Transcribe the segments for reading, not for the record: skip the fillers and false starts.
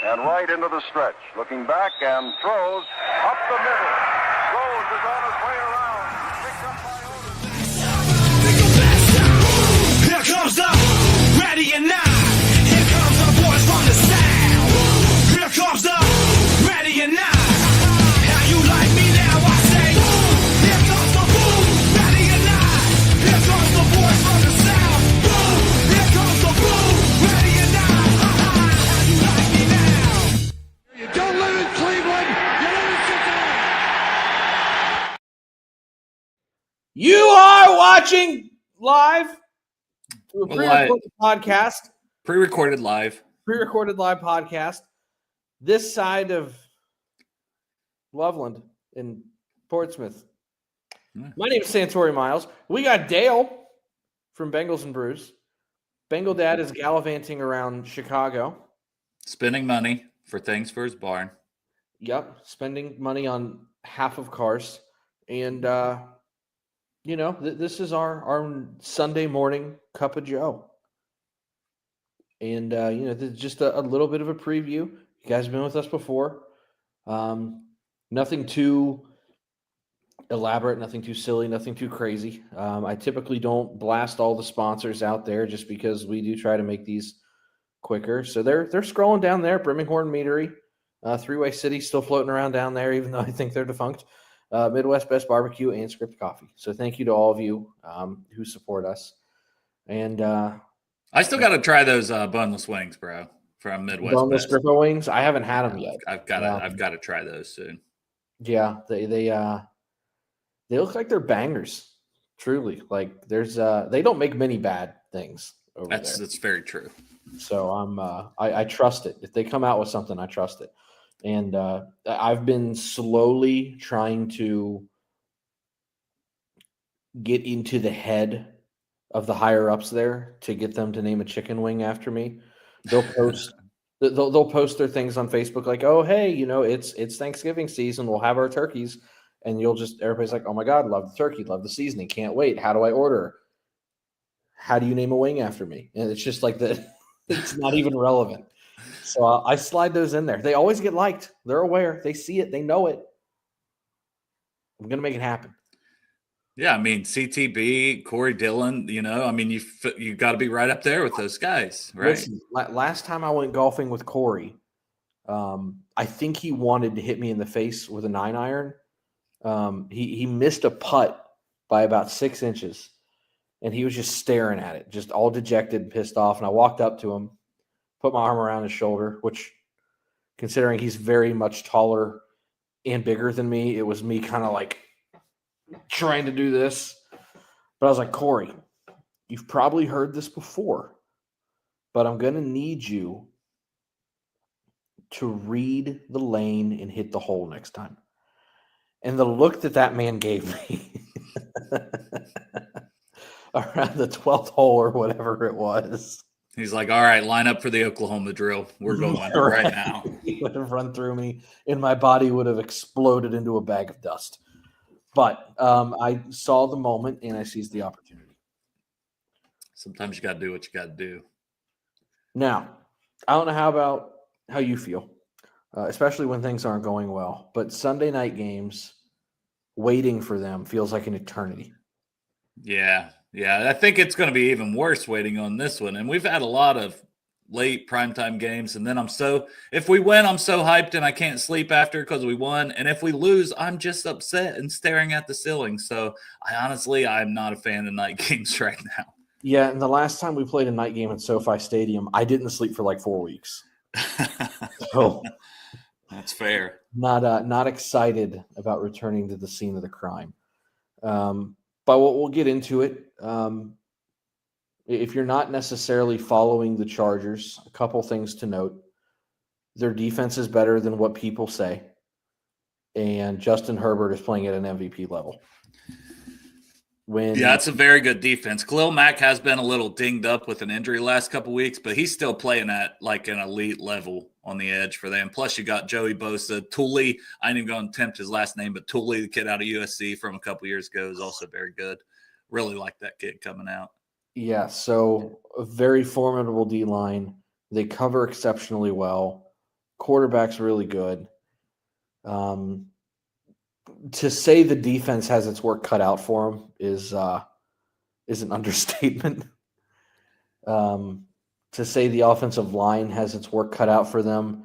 and right into the stretch. Looking back and throws up the middle. Rose is on his way around. Picked up by Otis. Here comes the ready and not. Here comes the boys from the south. Here comes the ready and not. How you like me now? I say, here comes the boom, ready and not. Here comes the boys from the south. Boom, here comes the boom, ready and not. How you like me now? You don't live in Cleveland. You live in Cincinnati. You are watching live to a Live. pre-recorded podcast, Pre-recorded live. pre-recorded live podcast. This side of Loveland in Portsmouth. Hmm. My name is Santori Miles. We got Dale from Bengals and Brews. Bengal Dad is gallivanting around Chicago. Spending money for things for his barn. Yep, spending money on half of cars. And, this is our Sunday morning cup of Joe. And, this is just a little bit of a preview. You guys have been with us before. Nothing too elaborate, nothing too silly, nothing too crazy. I typically don't blast all the sponsors out there just because we do try to make these quicker. So they're scrolling down there. Birmingham Meadery, Three-Way City still floating around down there, even though I think they're defunct. Midwest Best Barbecue and Script Coffee. So thank you to all of you who support us. And I still got to try those boneless wings, bro, from Midwest boneless Best. Grippo wings, I haven't had them yet. I've got to try those soon. Yeah, they look like they're bangers. Truly, like there's they don't make many bad things over there. That's very true. So I trust it. If they come out with something, I trust it. And I've been slowly trying to get into the head of the higher ups there to get them to name a chicken wing after me. They'll post they'll post their things on Facebook like, oh hey, it's Thanksgiving season. We'll have our turkeys, and everybody's like, oh my god, love the turkey, love the seasoning, can't wait. How do I order? How do you name a wing after me? And it's just like that. It's not even relevant. So I slide those in there. They always get liked. They're aware. They see it. They know it. I'm going to make it happen. Yeah, I mean CTB, Corey Dillon. You got to be right up there with those guys, right? Listen, last time I went golfing with Corey, I think he wanted to hit me in the face with a 9-iron. He missed a putt by about 6 inches, and he was just staring at it, just all dejected and pissed off. And I walked up to him, put my arm around his shoulder, which, considering he's very much taller and bigger than me, it was me kind of like trying to do this. But I was like, Corey, you've probably heard this before, but I'm going to need you to read the lane and hit the hole next time. And the look that man gave me around the 12th hole or whatever it was. He's like, all right, line up for the Oklahoma drill. We're going right now. He would have run through me, and my body would have exploded into a bag of dust. But I saw the moment, and I seized the opportunity. Sometimes you got to do what you got to do. Now, I don't know how you feel, especially when things aren't going well. But Sunday night games, waiting for them feels like an eternity. Yeah. I think it's going to be even worse waiting on this one. And we've had a lot of late primetime games. And then if we win, I'm so hyped and I can't sleep after because we won. And if we lose, I'm just upset and staring at the ceiling. So I'm not a fan of night games right now. Yeah, and the last time we played a night game at SoFi Stadium, I didn't sleep for like 4 weeks. So that's fair. Not excited about returning to the scene of the crime. But we'll get into it. If you're not necessarily following the Chargers, a couple things to note. Their defense is better than what people say. And Justin Herbert is playing at an MVP level. It's a very good defense. Khalil Mack has been a little dinged up with an injury last couple weeks, but he's still playing at like an elite level on the edge for them. Plus, you got Joey Bosa. Tooley, I ain't even going to attempt his last name, but Tooley, the kid out of USC from a couple years ago, is also very good. Really like that kid coming out. Yeah, so a very formidable D-line. They cover exceptionally well. Quarterback's really good. To say the defense has its work cut out for him is an understatement. To say the offensive line has its work cut out for them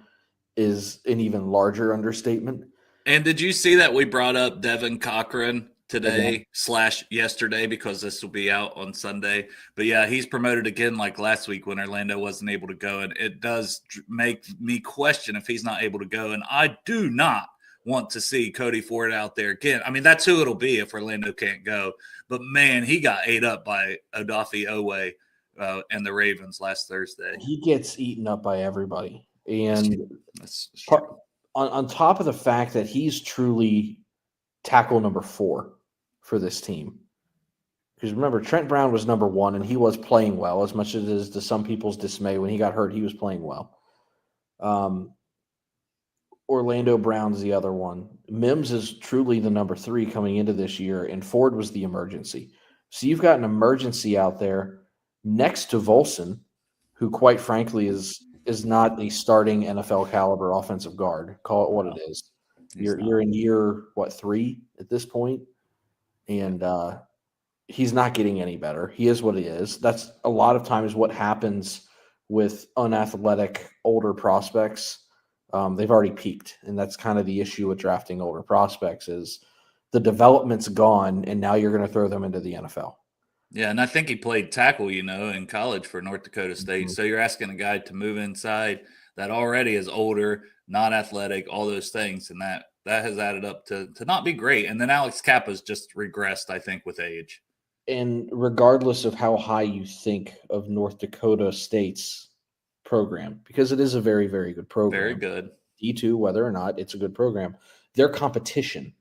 is an even larger understatement. And did you see that we brought up Devin Cochran today / yesterday, because this will be out on Sunday? But yeah, he's promoted again like last week when Orlando wasn't able to go. And it does make me question if he's not able to go. And I do not want to see Cody Ford out there again. I mean, that's who it'll be if Orlando can't go. But man, he got ate up by Odafe Oweh and the Ravens last Thursday. He gets eaten up by everybody. And on top of the fact that he's truly tackle number 4 for this team. Because remember, Trent Brown was number 1, and he was playing well, as much as it is to some people's dismay. When he got hurt, he was playing well. Orlando Brown's the other one. Mims is truly the number 3 coming into this year, and Ford was the emergency. So you've got an emergency out there next to Volson, who quite frankly is not a starting NFL caliber offensive guard. Call it what it is. You're in year 3 at this point, and he's not getting any better. He is what he is. That's a lot of times what happens with unathletic older prospects. They've already peaked, and that's kind of the issue with drafting older prospects is the development's gone, and now you're going to throw them into the NFL. Yeah, and I think he played tackle, in college for North Dakota State. Mm-hmm. So you're asking a guy to move inside that already is older, not athletic, all those things, and that has added up to not be great. And then Alex Kappa's just regressed, I think, with age. And regardless of how high you think of North Dakota State's program, because it is a very, very good program. Very good. D2, whether or not it's a good program, their competition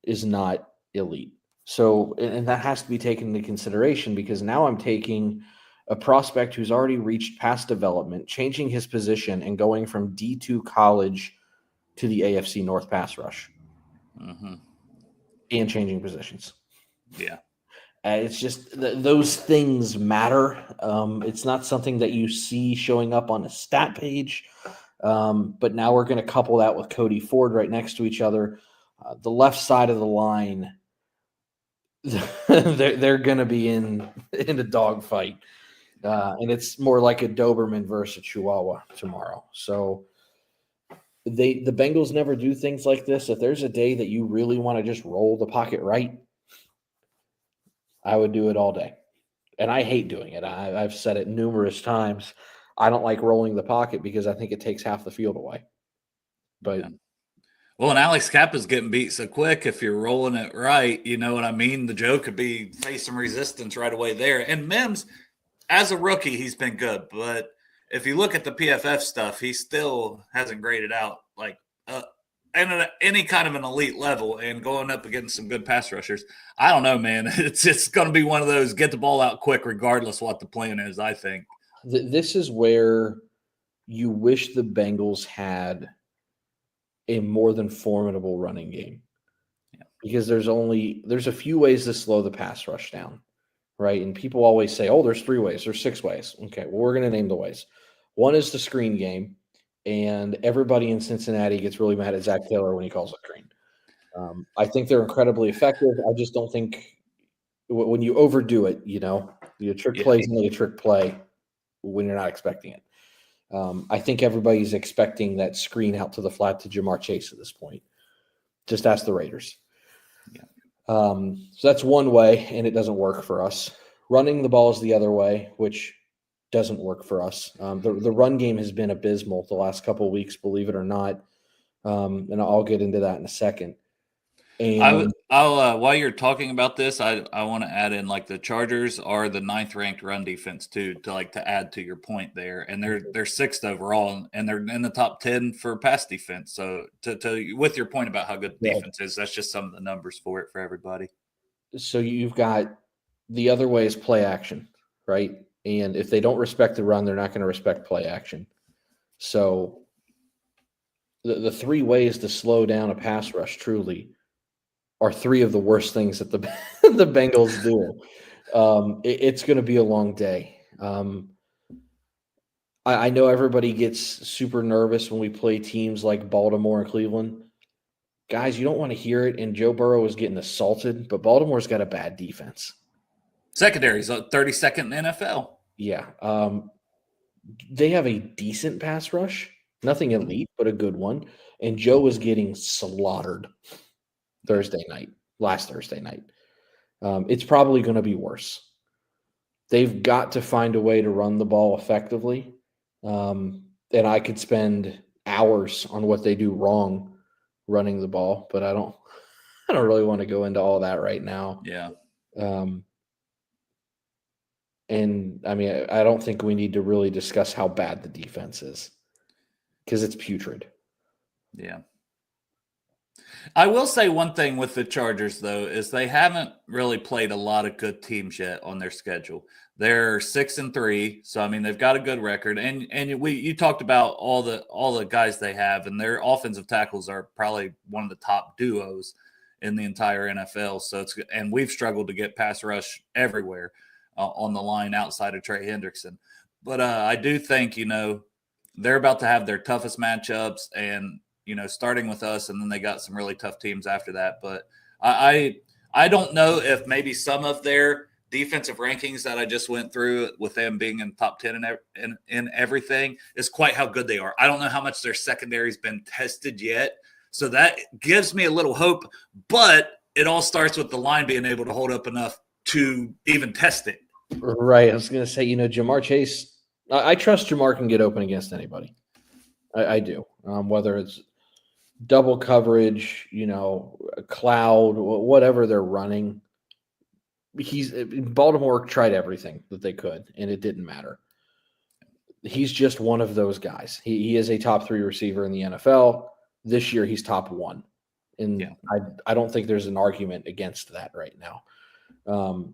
is not elite. So, and that has to be taken into consideration, because now I'm taking a prospect who's already reached past development, changing his position and going from D2 college to the AFC North pass rush and changing positions. Yeah. It's just those things matter. It's not something that you see showing up on a stat page. But now we're going to couple that with Cody Ford right next to each other. The left side of the line, they're going to be in a dogfight. And it's more like a Doberman versus a Chihuahua tomorrow. So the Bengals never do things like this. If there's a day that you really want to just roll the pocket right, I would do it all day. And I hate doing it. I've said it numerous times. I don't like rolling the pocket because I think it takes half the field away. But yeah. Well, and Alex Kappa's getting beat so quick. If you're rolling it right, you know what I mean? The Joe could be facing resistance right away there. And Mims, as a rookie, he's been good. But if you look at the PFF stuff, he still hasn't graded out like at any kind of an elite level, and going up against some good pass rushers. I don't know, man. It's going to be one of those get the ball out quick regardless what the plan is, I think. This is where you wish the Bengals had a more than formidable running game. Yeah. Because there's a few ways to slow the pass rush down, right? And people always say, oh, there's 3 ways, there's 6 ways. Okay, well, we're going to name the ways. One is the screen game, and everybody in Cincinnati gets really mad at Zach Taylor when he calls a screen. I think they're incredibly effective. I just don't think when you overdo it, your trick play is only a trick play when you're not expecting it. I think everybody's expecting that screen out to the flat to Jamar Chase at this point. Just ask the Raiders. Yeah. So that's one way, and it doesn't work for us. Running the ball is the other way, which doesn't work for us. The run game has been abysmal the last couple of weeks, believe it or not. And I'll get into that in a second. And I'll while you're talking about this, I want to add in, like, the Chargers are the 9th ranked run defense too, to add to your point there, and they're 6th overall, and they're in the top 10 for pass defense. So to with your point about how good the defense is, that's just some of the numbers for it for everybody. So you've got the other way is play action, right? And if they don't respect the run, they're not going to respect play action. So the 3 ways to slow down a pass rush truly are 3 of the worst things that the Bengals do. It's going to be a long day. I know everybody gets super nervous when we play teams like Baltimore and Cleveland. Guys, you don't want to hear it, and Joe Burrow is getting assaulted, but Baltimore's got a bad defense. Secondary's 32nd in the NFL. Yeah. They have a decent pass rush. Nothing elite, but a good one. And Joe was getting slaughtered last Thursday night. It's probably going to be worse. They've got to find a way to run the ball effectively. And I could spend hours on what they do wrong running the ball, but I don't really want to go into all that right now. Yeah. And I mean, I don't think we need to really discuss how bad the defense is because it's putrid. Yeah. I will say one thing with the Chargers, though, is they haven't really played a lot of good teams yet on their schedule. They're 6-3, so I mean they've got a good record. And you talked about all the guys they have, and their offensive tackles are probably one of the top duos in the entire NFL. So and we've struggled to get pass rush everywhere on the line outside of Trey Hendrickson. But I do think they're about to have their toughest matchups, and starting with us, and then they got some really tough teams after that. But I don't know if maybe some of their defensive rankings that I just went through with them being in top 10 in everything is quite how good they are. I don't know how much their secondary's been tested yet. So that gives me a little hope, but it all starts with the line being able to hold up enough to even test it. Right. I was going to say, Jamar Chase, I trust Jamar can get open against anybody. I do. Whether it's double coverage, a cloud, whatever they're running. Baltimore tried everything that they could, and it didn't matter. He's just one of those guys. He is a top 3 receiver in the NFL. This year, he's top 1. And yeah. I don't think there's an argument against that right now.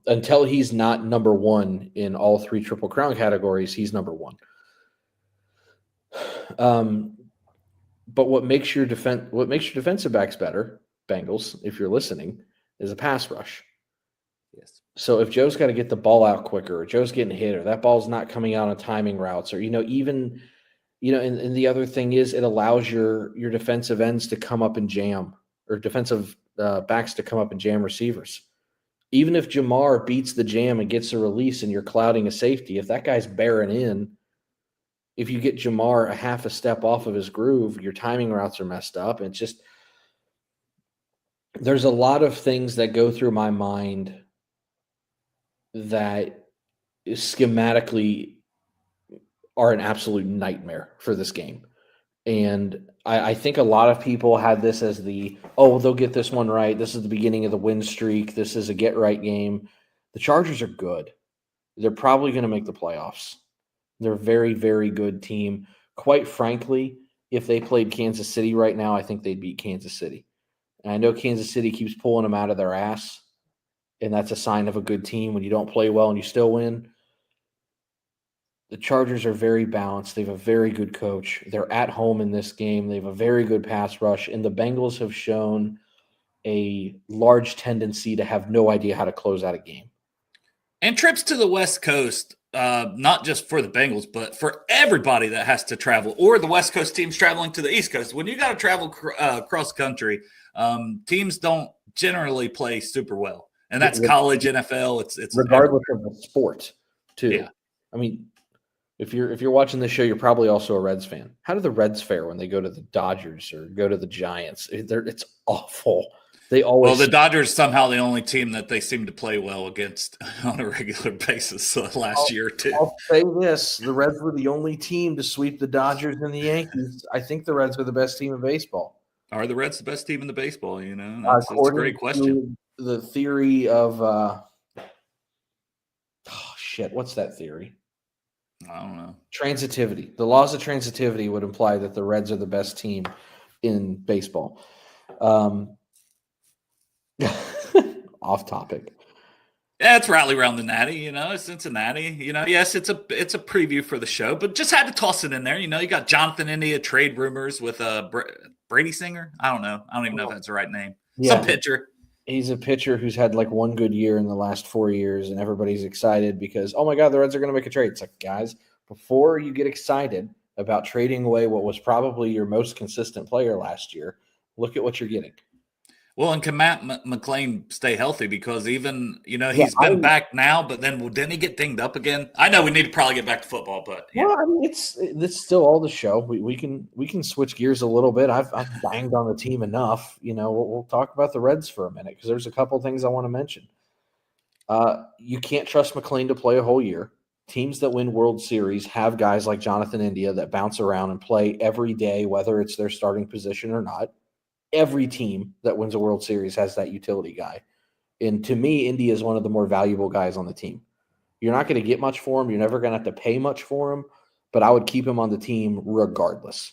Until he's not number 1 in all 3 Triple Crown categories, he's number 1. But what makes your defensive backs better, Bengals, if you're listening, is a pass rush. Yes. So if Joe's got to get the ball out quicker, or Joe's getting hit, or that ball's not coming out on timing routes, or and the other thing is it allows your defensive ends to come up and jam, or defensive backs to come up and jam receivers. Even if Jamar beats the jam and gets a release and you're clouding a safety, if that guy's bearing in, if you get Jamar a half a step off of his groove, your timing routes are messed up. It's just there's a lot of things that go through my mind that schematically are an absolute nightmare for this game. And I think a lot of people had this as they'll get this one right. This is the beginning of the win streak. This is a get-right game. The Chargers are good. They're probably going to make the playoffs. They're a very, very good team. Quite frankly, if they played Kansas City right now, I think they'd beat Kansas City. And I know Kansas City keeps pulling them out of their ass, and that's a sign of a good team when you don't play well and you still win. The Chargers are very balanced. They have a very good coach. They're at home in this game. They have a very good pass rush, and the Bengals have shown a large tendency to have no idea how to close out a game. And trips to the West Coast, not just for the Bengals, but for everybody that has to travel, or the West Coast teams traveling to the East Coast. When you got to travel cross country, teams don't generally play super well. And that's college, NFL. It's regardless of the sport, too. Yeah. I mean, if you're watching this show, you're probably also a Reds fan. How do the Reds fare when they go to the Dodgers or go to the Giants? It's awful. They always. Well, the Dodgers somehow the only team that they seem to play well against on a regular basis last year or two. I'll say this: the Reds were the only team to sweep the Dodgers and the Yankees. I think the Reds are the best team in baseball. Are the Reds the best team in the baseball? That's a great question. The theory of what's that theory? I don't know. Transitivity. The laws of transitivity would imply that the Reds are the best team in baseball. Off topic. Yeah, it's rally around the Natty, Cincinnati. Yes, it's a preview for the show, but just had to toss it in there. You got Jonathan India trade rumors with Brady Singer. I don't know. I don't even know if that's the right name. Yeah. Some pitcher. He's a pitcher who's had like one good year in the last 4 years, and everybody's excited because, oh my God, the Reds are going to make a trade. It's like, guys, before you get excited about trading away what was probably your most consistent player last year, look at what you're getting. Well, and can Matt McLean stay healthy? Because even, he's been back now, but then didn't he get dinged up again? I know we need to probably get back to football, but yeah. Well, I mean, it's still all the show. We can switch gears a little bit. I've banged on the team enough. We'll talk about the Reds for a minute because there's a couple of things I want to mention. You can't trust McLean to play a whole year. Teams that win World Series have guys like Jonathan India that bounce around and play every day, whether it's their starting position or not. Every team that wins a World Series has that utility guy. And to me, India is one of the more valuable guys on the team. You're not going to get much for him. You're never going to have to pay much for him, but I would keep him on the team regardless.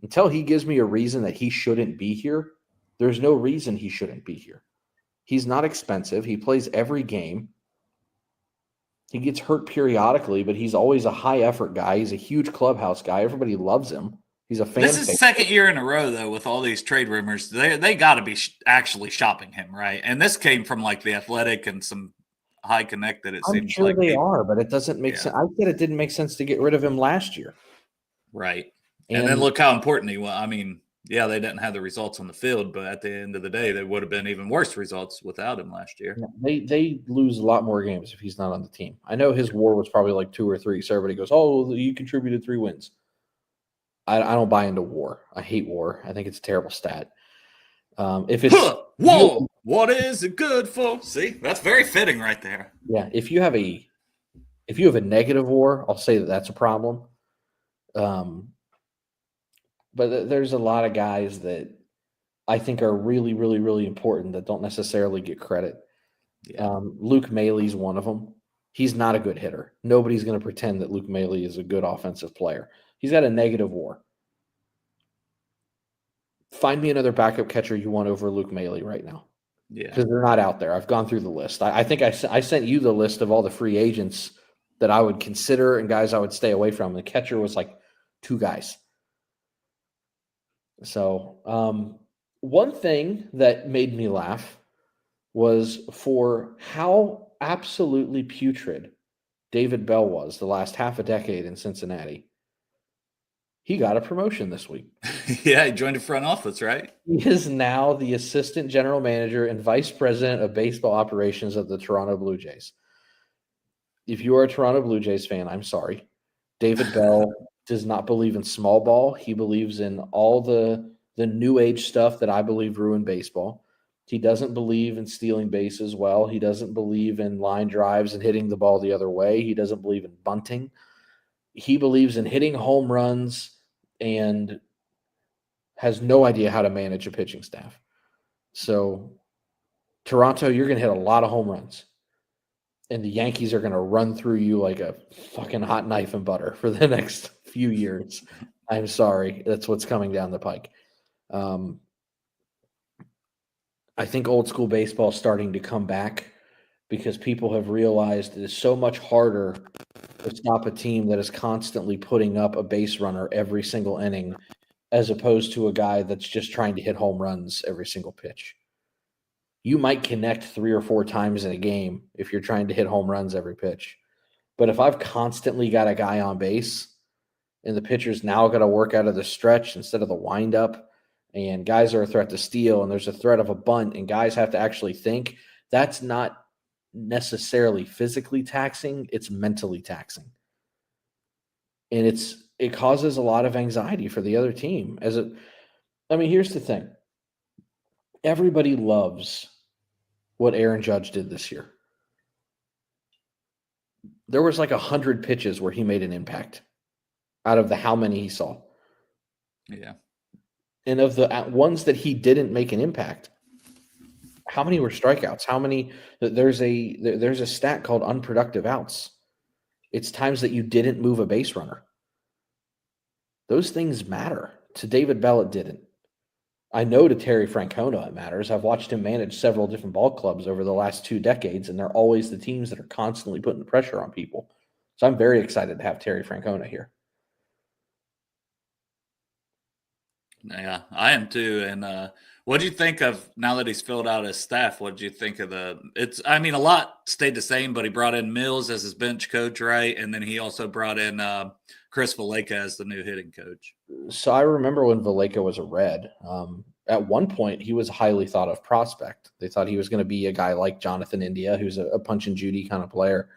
Until he gives me a reason that he shouldn't be here, there's no reason he shouldn't be here. He's not expensive. He plays every game. He gets hurt periodically, but he's always a high-effort guy. He's a huge clubhouse guy. Everybody loves him. He's a fan. This is the second year in a row, though, with all these trade rumors. They got to be actually shopping him, right? And this came from like the Athletic and some high connected. It seems sure like they are, but it doesn't make sense. I said it didn't make sense to get rid of him last year, right? And then look how important he was. I mean, yeah, they didn't have the results on the field, but at the end of the day, they would have been even worse results without him last year. They lose a lot more games if he's not on the team. I know his WAR was probably like 2 or 3, so everybody goes, "Oh, you contributed 3 wins." I don't buy into WAR. I hate WAR. I think it's a terrible stat. If it's whoa, what is it good for? See, that's very fitting right there. Yeah, if you have a negative WAR, I'll say that that's a problem. But there's a lot of guys that I think are really, really, really important that don't necessarily get credit. Yeah. Luke Mailey's one of them. He's not a good hitter. Nobody's going to pretend that Luke Mailey is a good offensive player. He's got a negative WAR. Find me another backup catcher you want over Luke Mailey right now. Yeah, because they're not out there. I've gone through the list. I think I sent you the list of all the free agents that I would consider and guys I would stay away from. The catcher was like 2 guys. So one thing that made me laugh was for how absolutely putrid David Bell was the last half a decade in Cincinnati. He got a promotion this week. Yeah, he joined the front office, right? He is now the assistant general manager and vice president of baseball operations of the Toronto Blue Jays. If you are a Toronto Blue Jays fan, I'm sorry. David Bell does not believe in small ball. He believes in all the new age stuff that I believe ruined baseball. He doesn't believe in stealing bases well. He doesn't believe in line drives and hitting the ball the other way. He doesn't believe in bunting. He believes in hitting home runs and has no idea how to manage a pitching staff. So, Toronto, you're going to hit a lot of home runs. And the Yankees are going to run through you like a fucking hot knife and butter for the next few years. I'm sorry. That's what's coming down the pike. I think old school baseball is starting to come back because people have realized it is so much harder to stop a team that is constantly putting up a base runner every single inning as opposed to a guy that's just trying to hit home runs every single pitch. You might connect 3 or 4 times in a game if you're trying to hit home runs every pitch. But if I've constantly got a guy on base and the pitcher's now got to work out of the stretch instead of the windup, and guys are a threat to steal, and there's a threat of a bunt, and guys have to actually think, that's not necessarily physically taxing, it's mentally taxing. And it causes a lot of anxiety for the other team. Here's the thing. Everybody loves what Aaron Judge did this year. There was like 100 pitches where he made an impact out of the how many he saw. Yeah. And of the ones that he didn't make an impact, how many were strikeouts? How many? There's a stat called unproductive outs. It's times that you didn't move a base runner. Those things matter. To David Bell, it didn't. I know to Terry Francona it matters. I've watched him manage several different ball clubs over the last 2 decades, and they're always the teams that are constantly putting pressure on people. So I'm very excited to have Terry Francona here. Yeah, I am too. And what do you think of now that he's filled out his staff? What did you think of I mean, a lot stayed the same, but he brought in Mills as his bench coach, right? And then he also brought in Chris Valeka as the new hitting coach. So I remember when Valeka was a Red. At one point, he was a highly thought of prospect. They thought he was going to be a guy like Jonathan India, who's a punch and Judy kind of player.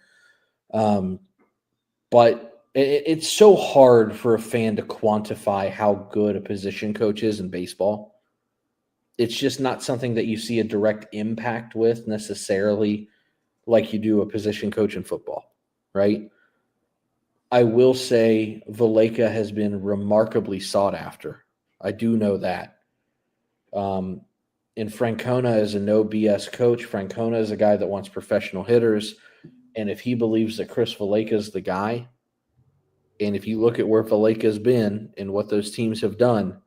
But it's so hard for a fan to quantify how good a position coach is in baseball. It's just not something that you see a direct impact with necessarily like you do a position coach in football, right? I will say Valeka has been remarkably sought after. I do know that. And Francona is a no BS coach. Francona is a guy that wants professional hitters. And if he believes that Chris Valeka is the guy, and if you look at where Valeka's been and what those teams have done,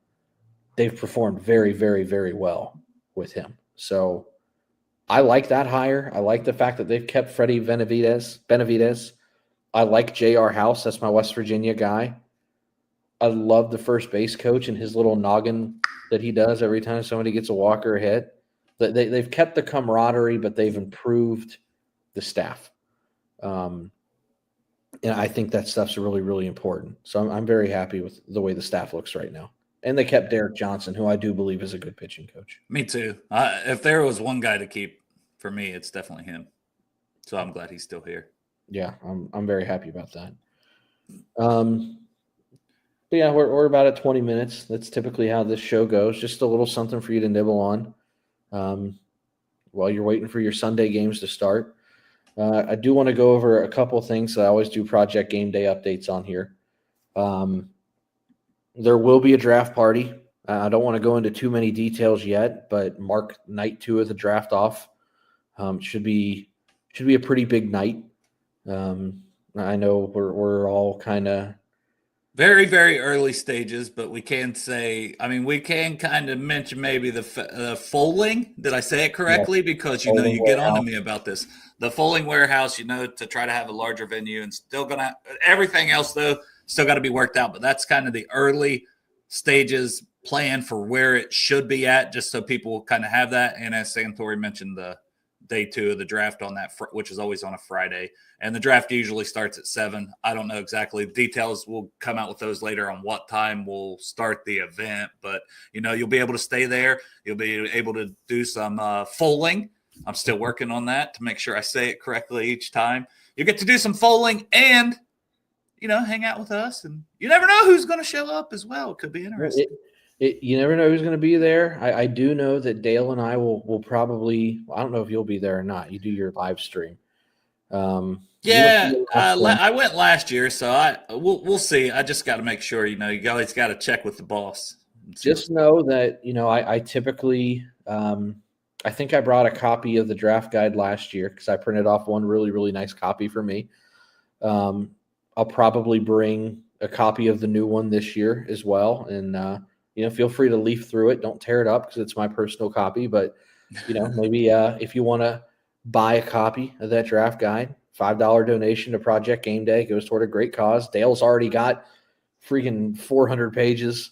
they've performed very, very, very well with him. So I like that hire. I like the fact that they've kept Freddie Benavidez. I like J.R. House. That's my West Virginia guy. I love the first base coach and his little noggin that he does every time somebody gets a walker hit. They've kept the camaraderie, but they've improved the staff. And I think that stuff's really, really important. So I'm very happy with the way the staff looks right now. And they kept Derek Johnson, who I do believe is a good pitching coach. Me too. If there was one guy to keep for me, it's definitely him. So I'm glad he's still here. Yeah, I'm very happy about that. But yeah, we're about at 20 minutes. That's typically how this show goes. Just a little something for you to nibble on while you're waiting for your Sunday games to start. I do want to go over a couple of things. I always do Project Game Day updates on here. There will be a draft party. I don't want to go into too many details yet, but mark night 2 of the draft off. Should be a pretty big night. I know we're all kind of very, very early stages, but we can say, we can kind of mention maybe the Foaling. Did I say it correctly? Yeah. Because, you get on to me about this. The Foaling Warehouse, to try to have a larger venue and still going to – everything else, though, still got to be worked out. But that's kind of the early stages plan for where it should be at, just so people will kind of have that. And as Santori mentioned, the day 2 of the draft on that, which is always on a Friday. And the draft usually starts at 7. I don't know exactly. Details, we'll come out with those later on what time we'll start the event. But, you'll be able to stay there. You'll be able to do some foaling. I'm still working on that to make sure I say it correctly each time. You get to do some foaling and, hang out with us. And you never know who's going to show up as well. It could be interesting. You never know who's going to be there. I do know that Dale and I will probably – I don't know if you'll be there or not. You do your live stream. I went last year, so we'll see. I just got to make sure, you always got to check with the boss. Just know that, I typically I think I brought a copy of the draft guide last year because I printed off one really, really nice copy for me. I'll probably bring a copy of the new one this year as well. And, feel free to leaf through it. Don't tear it up because it's my personal copy. But, maybe if you want to buy a copy of that draft guide, $5 donation to Project Game Day goes toward a great cause. Dale's already got freaking 400 pages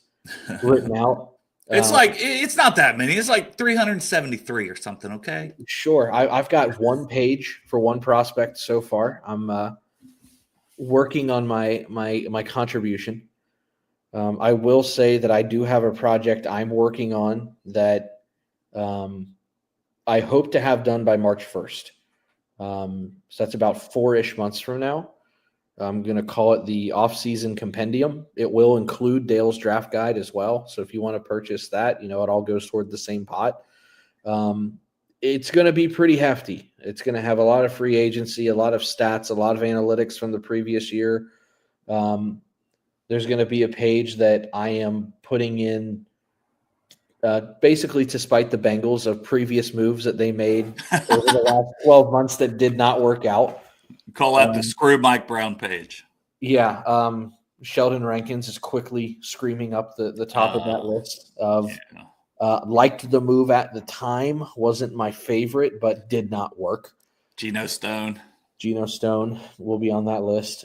written out. It's not that many. It's like 373 or something. Okay. Sure. I've got one page for one prospect so far. I'm working on my contribution. I will say that I do have a project I'm working on that I hope to have done by March 1st. So that's about 4-ish months from now. I'm going to call it the off-season compendium. It will include Dale's draft guide as well. So if you want to purchase that, it all goes toward the same pot. It's going to be pretty hefty. It's going to have a lot of free agency, a lot of stats, a lot of analytics from the previous year. There's going to be a page that I am putting in basically to spite the Bengals of previous moves that they made over the last 12 months that did not work out. Call that the Screw Mike Brown page. Yeah. Sheldon Rankins is quickly screaming up the top of that list of liked the move at the time. Wasn't my favorite, but did not work. Geno Stone will be on that list.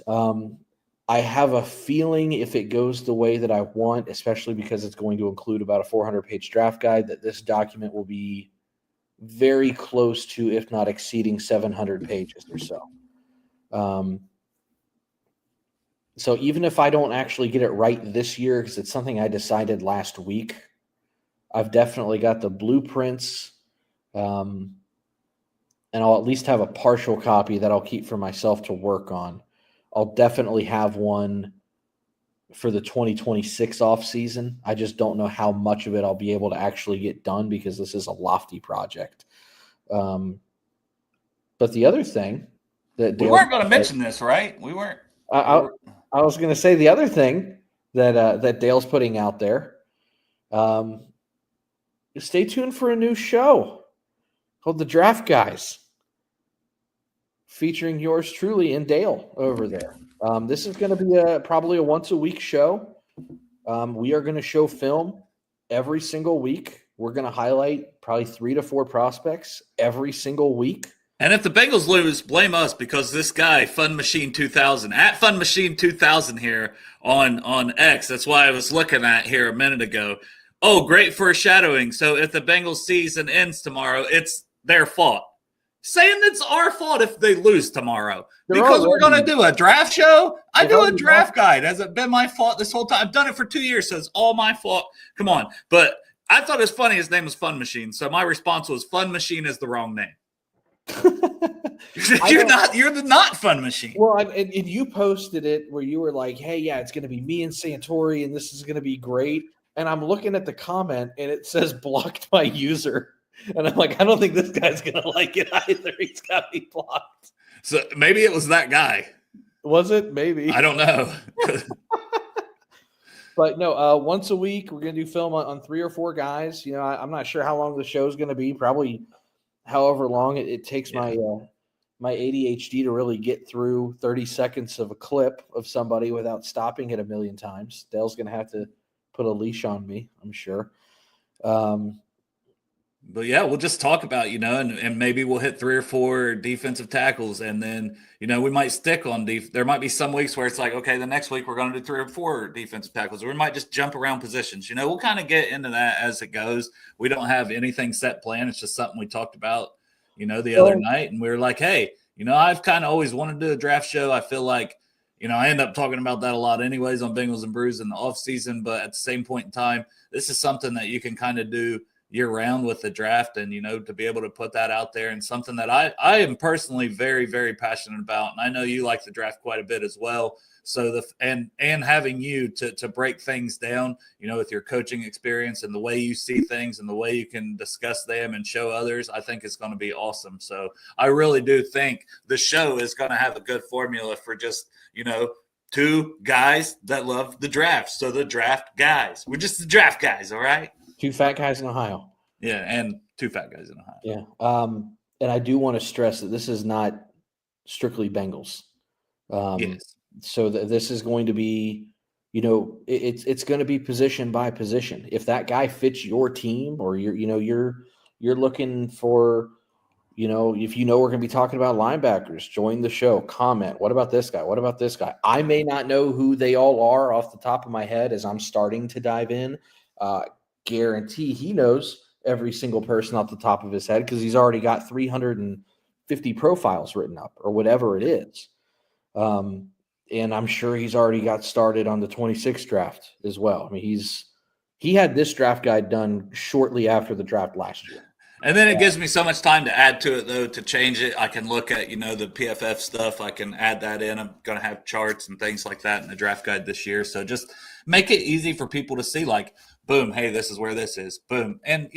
I have a feeling if it goes the way that I want, especially because it's going to include about a 400-page draft guide, that this document will be very close to, if not exceeding 700 pages or so. So even if I don't actually get it right this year, because it's something I decided last week, I've definitely got the blueprints, and I'll at least have a partial copy that I'll keep for myself to work on. I'll definitely have one for the 2026 off season. I just don't know how much of it I'll be able to actually get done because this is a lofty project. But the other thing that We weren't going to mention this, right? We weren't. I was going to say the other thing that that Dale's putting out there. Stay tuned for a new show called The Draft Guys, featuring yours truly and Dale over there. This is going to be probably a once-a-week show. We are going to show film every single week. We're going to highlight probably 3 to 4 prospects every single week. And if the Bengals lose, blame us because this guy, Fun Machine 2000, at Fun Machine 2000 here on X, that's why I was looking at here a minute ago. Oh, great foreshadowing. So if the Bengals season ends tomorrow, it's their fault. Saying it's our fault if they lose tomorrow. Because we're going to do a draft show? I do a draft guide. Has it been my fault this whole time? I've done it for 2 years, so it's all my fault. Come on. But I thought it was funny his name was Fun Machine. So my response was Fun Machine is the wrong name. You're the not Fun Machine. Well, and you posted it where you were like, hey, yeah, it's going to be me and Santori, and this is going to be great. And I'm looking at the comment, and it says blocked by user. And I'm like, I don't think this guy's going to like it either. He's got me blocked. So maybe it was that guy. Was it? Maybe. I don't know. But no, once a week, we're going to do film on 3 or 4 guys. You know, I'm not sure how long the show's going to be. Probably however long it takes my ADHD to really get through 30 seconds of a clip of somebody without stopping it a million times. Dale's going to have to put a leash on me, I'm sure. But yeah, we'll just talk about, and maybe we'll hit 3 or 4 defensive tackles. And then, we might stick on there might be some weeks where it's like, okay, the next week we're going to do 3 or 4 defensive tackles. Or we might just jump around positions. We'll kind of get into that as it goes. We don't have anything set planned. It's just something we talked about, the other night. And we were like, hey, I've kind of always wanted to do a draft show. I feel like, I end up talking about that a lot anyways on Bengals and Brews in the off season. But at the same point in time, this is something that you can kind of do year round with the draft, and to be able to put that out there, and something that I am personally very, very passionate about. And I know you like the draft quite a bit as well. So and having you to break things down, with your coaching experience and the way you see things and the way you can discuss them and show others, I think it's going to be awesome. So I really do think the show is going to have a good formula for just, 2 guys that love the draft. So the draft guys, we're just the draft guys. All right. 2 fat guys in Ohio. Yeah, and 2 fat guys in Ohio. Yeah. And I do want to stress that this is not strictly Bengals. Yes. So this is going to be, it's going to be position by position. If that guy fits your team, or you're looking for, if we're going to be talking about linebackers, join the show, comment. What about this guy? What about this guy? I may not know who they all are off the top of my head as I'm starting to dive in. Guarantee he knows every single person off the top of his head because he's already got 350 profiles written up or whatever it is. And I'm sure he's already got started on the 26 draft as well. I mean, he had this draft guide done shortly after the draft last year. And then it gives me so much time to add to it, though, to change it. I can look at, the PFF stuff. I can add that in. I'm going to have charts and things like that in the draft guide this year. So just make it easy for people to see, like, boom, hey, this is where this is, boom. And,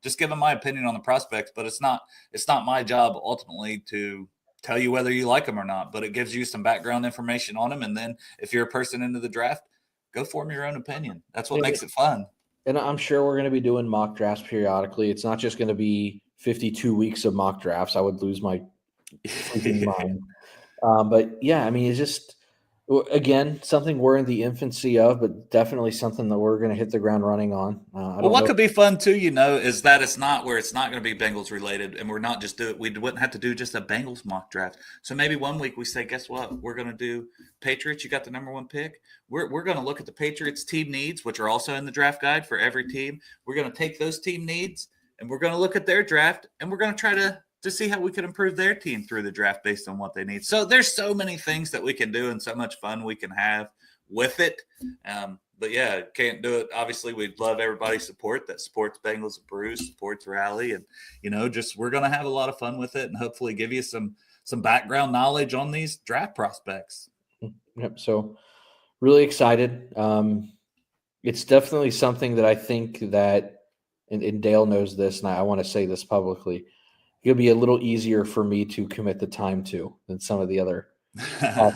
just give them my opinion on the prospects. But it's not my job ultimately to tell you whether you like them or not. But it gives you some background information on them. And then if you're a person into the draft, go form your own opinion. That's what makes it fun. And I'm sure we're going to be doing mock drafts periodically. It's not just going to be 52 weeks of mock drafts. I would lose my freaking mind. But yeah, I mean, it's just Again, something we're in the infancy of, but definitely something that we're going to hit the ground running on. I Well, don't what know. could be fun too, is that it's not going to be Bengals related, and we're not just we wouldn't have to do just a Bengals mock draft. So maybe one week we say, guess what? We're going to do Patriots. You got the number 1 pick. We're going to look at the Patriots team needs, which are also in the draft guide for every team. We're going to take those team needs and we're going to look at their draft, and we're going to try to see how we can improve their team through the draft based on what they need. So there's so many things that we can do and so much fun we can have with it. But yeah, can't do it. Obviously, we'd love everybody's support that supports Bengals and Brews, supports Rally, and just we're going to have a lot of fun with it, and hopefully give you some background knowledge on these draft prospects. Yep. So really excited. It's definitely something that I think that, and Dale knows this, and I want to say this publicly, it'll be a little easier for me to commit the time to than some of the other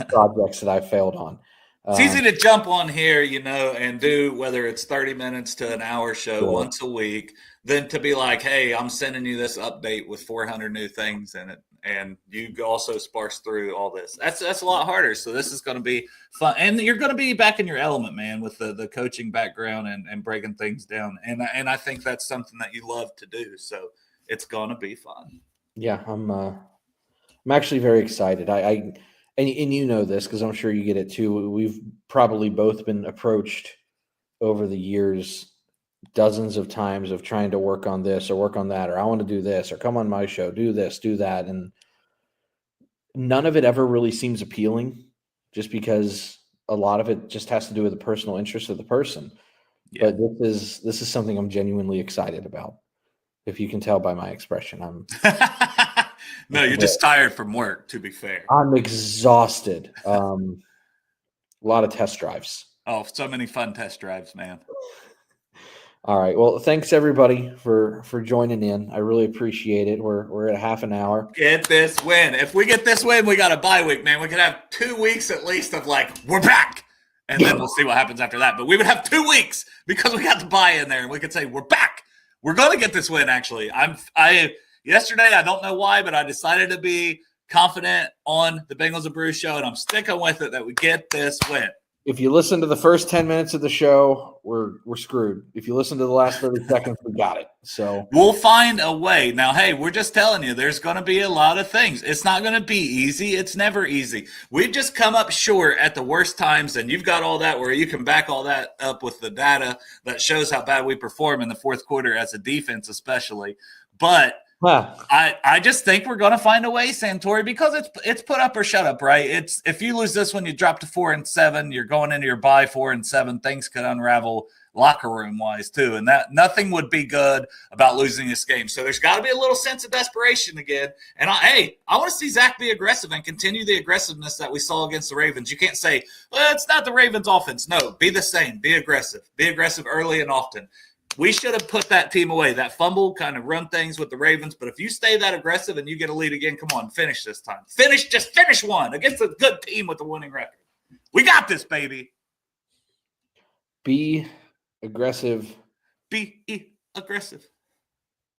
projects that I failed on. It's easy to jump on here, and do whether it's 30 minutes to an hour show once a week, than to be like, hey, I'm sending you this update with 400 new things in it, and you also sparse through all this. That's a lot harder. So this is going to be fun, and you're going to be back in your element, man, with the coaching background and breaking things down. And I think that's something that you love to do. So it's going to be fun. Yeah, I'm actually very excited. And you know this because I'm sure you get it too. We've probably both been approached over the years dozens of times of trying to work on this or work on that, or I want to do this, or come on my show, do this, do that. And none of it ever really seems appealing just because a lot of it just has to do with the personal interest of the person. Yeah. But this is something I'm genuinely excited about. If you can tell by my expression, I'm no, you're just tired from work, to be fair. I'm exhausted. A lot of test drives. Oh, so many fun test drives, man. All right. Well, thanks everybody for joining in. I really appreciate it. We're at half an hour. Get this win. If we get this win, we got a bye week, man. We could have 2 weeks at least of like, we're back. And then we'll see what happens after that. But we would have 2 weeks because we got the bye in there, and we could say, we're back. We're going to get this win, actually. Yesterday, I don't know why, but I decided to be confident on the Bengals and Brews show, and I'm sticking with it that we get this win. If you listen to the first 10 minutes of the show, we're screwed. If you listen to the last 30 seconds, we got it. So we'll find a way. Now, hey, we're just telling you, there's going to be a lot of things. It's not going to be easy. It's never easy. We've just come up short at the worst times, and you've got all that where you can back all that up with the data that shows how bad we perform in the fourth quarter as a defense especially. But I just think we're going to find a way, Santori, because it's put up or shut up, right? It's if you lose this one, you drop to 4-7. You're going into your bye 4-7. Things could unravel locker room wise too, and that nothing would be good about losing this game. So there's got to be a little sense of desperation again. And I want to see Zach be aggressive and continue the aggressiveness that we saw against the Ravens. You can't say, well, it's not the Ravens' offense. No, be the same. Be aggressive. Be aggressive early and often. We should have put that team away. That fumble kind of run things with the Ravens. But if you stay that aggressive and you get a lead again, come on, finish this time. Just finish one against a good team with a winning record. We got this, baby. Be aggressive. Be aggressive.